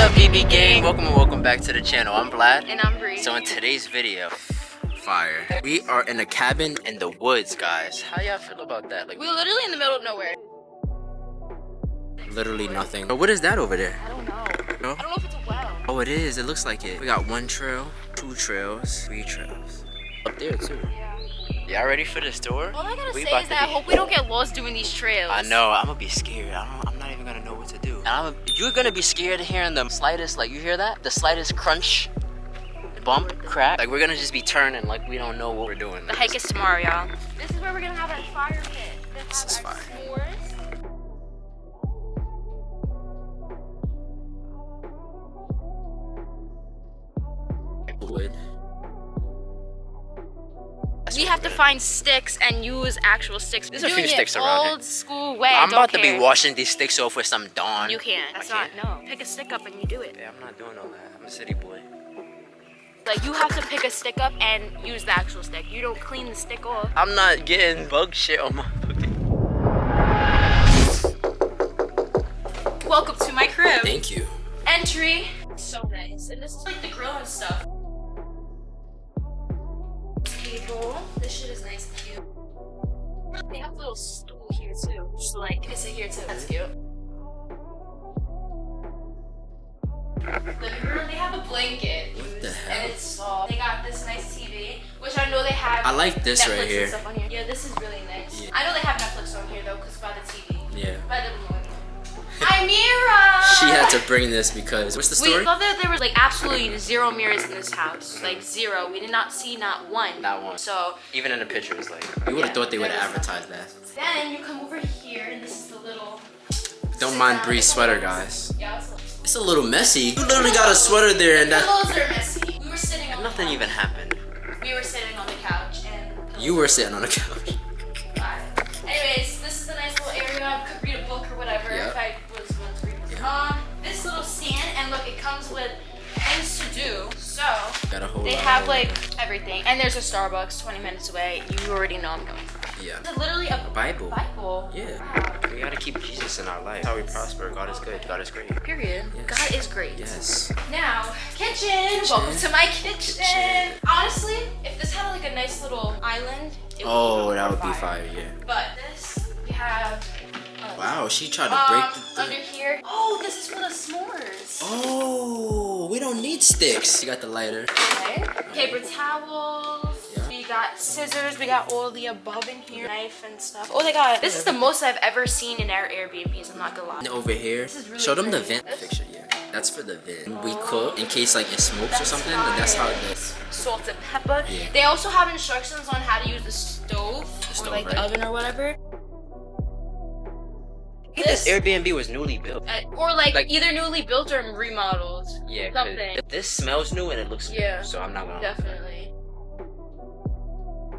up, BB gang? Welcome back to the channel. I'm Vlad. And I'm Bree. So in today's video, fire. We are in a cabin in the woods, guys. How y'all feel about that? Like, we're literally in the middle of nowhere. Literally nothing. But what is that over there? I don't know. No? I don't know if it's a well. Oh, it is. It looks like it. We got 1 trail, 2 trails, 3 trails. Up there too. Yeah. Y'all ready for this tour? All I gotta say is that I hope we don't get lost doing these trails. I know. I'm gonna be scared. I'm not even gonna know what to do. And you're gonna be scared of hearing the slightest, like, you hear that? The slightest crunch, bump, crack. Like, we're gonna just be turning like we don't know what we're doing. The hike is tomorrow, y'all. This is where we're gonna have our fire pit. This is fire. S'mores. Wood. We have to find sticks and use actual sticks. There's a few sticks around here. Old school way. I'm about to be washing these sticks off with some Dawn. You can't. That's not. No. Pick a stick up and you do it. Yeah, I'm not doing all that. I'm a city boy. Like, you have to pick a stick up and use the actual stick. You don't clean the stick off. I'm not getting bug shit on my fucking. Welcome to my crib. Thank you. Entry. So nice. And this is like the grill and stuff. Table. This shit is nice and cute. They have a little stool here too. Just like, you can sit here too. That's cute. Living room, they have a blanket. What the hell? And it's soft. They got this nice TV, which I know they have. I like this Netflix right here. And stuff on here. Yeah, this is really nice. Yeah. I know they have Netflix on here though, because by the TV. Yeah. By the remote. Hi, Mira! She had to bring this because what's the story? We thought that there was like absolutely 0 mirrors in this house. Like 0. We did not see not one. Not one. So even in the pictures, like you would have thought they would have advertised that. then you come over here and this is the little. Don't mind Bree's sweater, guys. Yeah, It's a little messy. You literally got a sweater there and the that. pillows are messy. We were sitting on Nothing the even happened. We were sitting on the couch and. You were sitting on the couch. Anyways, this is a nice little area. I could read a book or whatever Yep. if I was going to read. This little stand, and look, it comes with things to do. So Got a whole they lot have of like everything, and there's a Starbucks 20 minutes away. You already know I'm going. Yeah. It's literally a Bible. Bible. Yeah. Wow. We gotta keep Jesus in our life. That's how we prosper. God is good. God is great. Period. Yes. God is great. Yes. Now, kitchen. Welcome to my kitchen. Honestly, if this had like a nice little island, it would That would be fire. Yeah. But this, we have. Wow, she tried to break the under here. Oh, this is for the s'mores. Oh, we don't need sticks. You got the lighter. Okay. Paper towels. Yeah. We got scissors. We got all the above in here. Knife and stuff. Oh, they got. This is the most I've ever seen in our Airbnbs. I'm not gonna lie. And over here, This is really show them the pretty. vent picture. Yeah, that's for the vent. We cook in case like it smokes or something. And that's how it does. Salt and pepper. Yeah. They also have instructions on how to use the stove, stove, or like right? the oven or whatever. This Airbnb was newly built. Or like either newly built or remodeled. Yeah, 'cause Something. this smells new and it looks new. Yeah. So I'm not gonna. Definitely.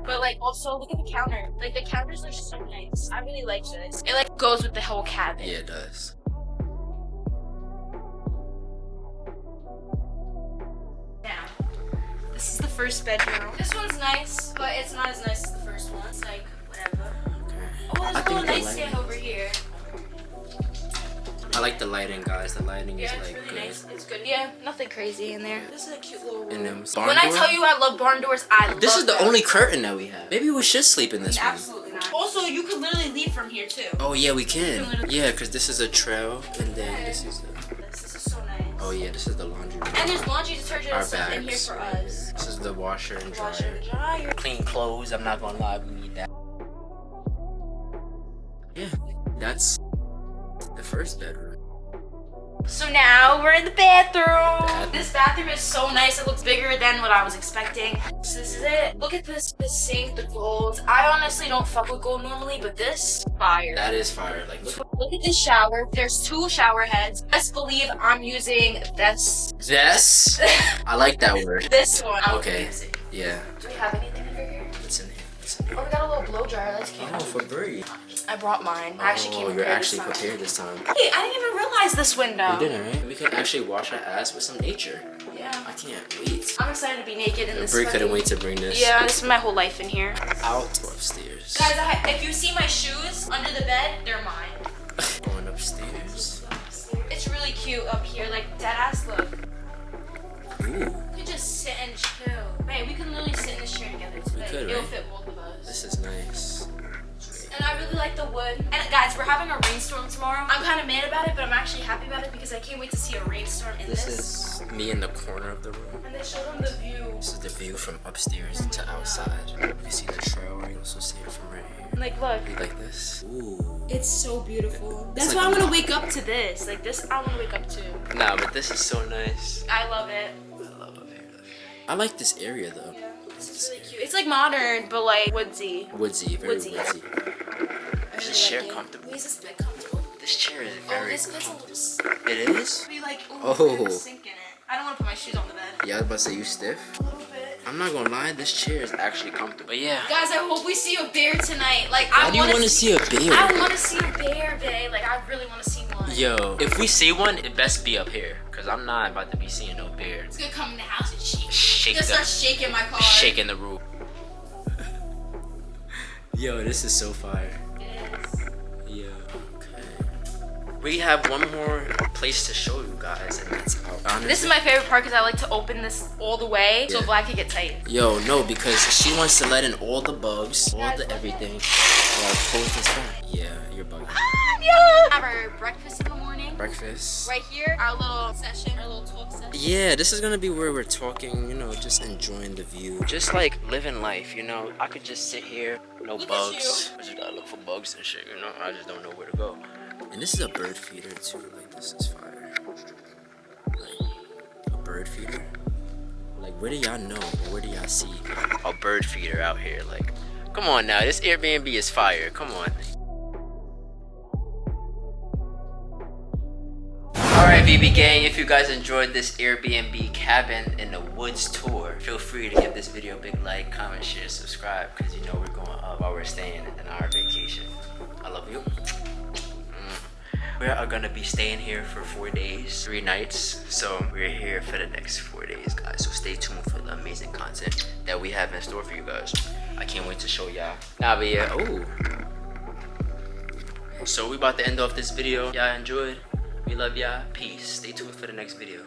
But like also look at the counter. Like the counters are so nice. I really like this. It like goes with the whole cabin. Yeah, it does. Now, this is the first bedroom. This one's nice, but it's not as nice as the first one. It's like whatever. Okay. Oh, there's a little the nightstand lighting- over here. I like the lighting, guys. The lighting Yeah, is it's like really good. nice. It's good. Yeah, nothing crazy in there. This is a cute little room. And then barn When I door? tell you I love barn doors, I love This is the them. only curtain that we have. Maybe we should sleep in this room. Absolutely not. Also, you could literally leave from here too. Oh yeah, we can. Yeah, because this is a trail, and then this is the. This is so nice. Oh yeah, this is the laundry room. And there's laundry detergent Our and stuff in here bags. for us. This is the washer and dryer. Washer and dryer. Clean clothes. I'm not gonna lie, we need that. Yeah, that's the first bedroom. So now we're in the bathroom. Bathroom. This bathroom is so nice. It looks bigger than what I was expecting. So this is it. Look at this sink, the gold. I honestly don't fuck with gold normally, but this fire. That is fire. Like, Look at this shower. There's 2 shower heads. Best believe I'm using this. yes. I like that word. This one. I'm Okay. using. Yeah. Do we have anything over here? What's in here? What's in here? Oh, we got a little blow dryer. That's cute. Oh, for Bree. I brought mine. I actually came Oh, you're prepared actually this time. prepared this time. Hey, I didn't even realize this window. We didn't, right? We could actually wash our ass with some nature. Yeah. I can't wait. I'm excited to be naked in this. Bree couldn't fucking- wait to bring this. Yeah, this is my whole life in here. Out upstairs. Guys, if you see my shoes under the bed, they're mine. Going upstairs. It's really cute up here, like dead ass about it, but I'm actually happy about it because I can't wait to see a rainstorm in this. This is me in the corner of the room. And they showed them the view. This is the view from upstairs to outside. You can see the trail. You can also see it from right here. Like, look. Like this. Ooh. It's so beautiful. That's like why I'm gonna wake up to this. Like this, I wanna wake up to. Nah, but this is so nice. I love it. I love up here. I like this area though. Yeah, it's really cute. It's like modern, but like woodsy. Woodsy, very woodsy. Is this chair comfortable? Is this bed comfortable? This chair is very this bed's comfortable. It is? Be like, oh. Sink in it. I don't want to put my shoes on the bed. Yeah, I was about to say you stiff. A little bit. I'm not gonna lie, this chair is actually comfortable. But yeah. Guys, I hope we see a bear tonight. Like, Why do you want to see a bear? I want to see a bear, babe. Like, I really want to see one. Yo, if we see one, it best be up here. Because I'm not about to be seeing no bear. It's gonna come in the house and shake. Shake It's gonna start shaking my car. Shaking the roof. Yo, this is so fire. It is. Yeah. Okay. We have one more place to show you guys, and that's out. Honestly, This is my favorite part because I like to open this all the way so Yeah. Black can get tight. Yo, no, because she wants to let in all the bugs, all Guys, the look at everything. Like, close this back. Yeah, you're bugging. Yeah. Have our breakfast in the morning. Breakfast. Right here, our little session, our little talk session. Yeah, this is gonna be where we're talking, you know, just enjoying the view. Just like living life, you know. I could just sit here, no Look at bugs. I just gotta look for bugs and shit, you know. I just don't know where to go. And this is a bird feeder too. Like, this is fire. Like, a bird feeder. Like, where do y'all know or where do y'all see a bird feeder out here? Like, come on now, this Airbnb is fire. Come on. Alright, VB gang, if you guys enjoyed this Airbnb cabin in the woods tour, feel free to give this video a big like, comment, share, subscribe, because you know we're going up while we're staying in our vacation. I love you. We are gonna be staying here for 4 days, 3 nights, so we're here for the next 4 days, guys. So stay tuned for the amazing content that we have in store for you guys. I can't wait to show y'all. Nah, but yeah, ooh. So we about to end off this video. Y'all enjoyed. We love y'all. Peace. Stay tuned for the next video.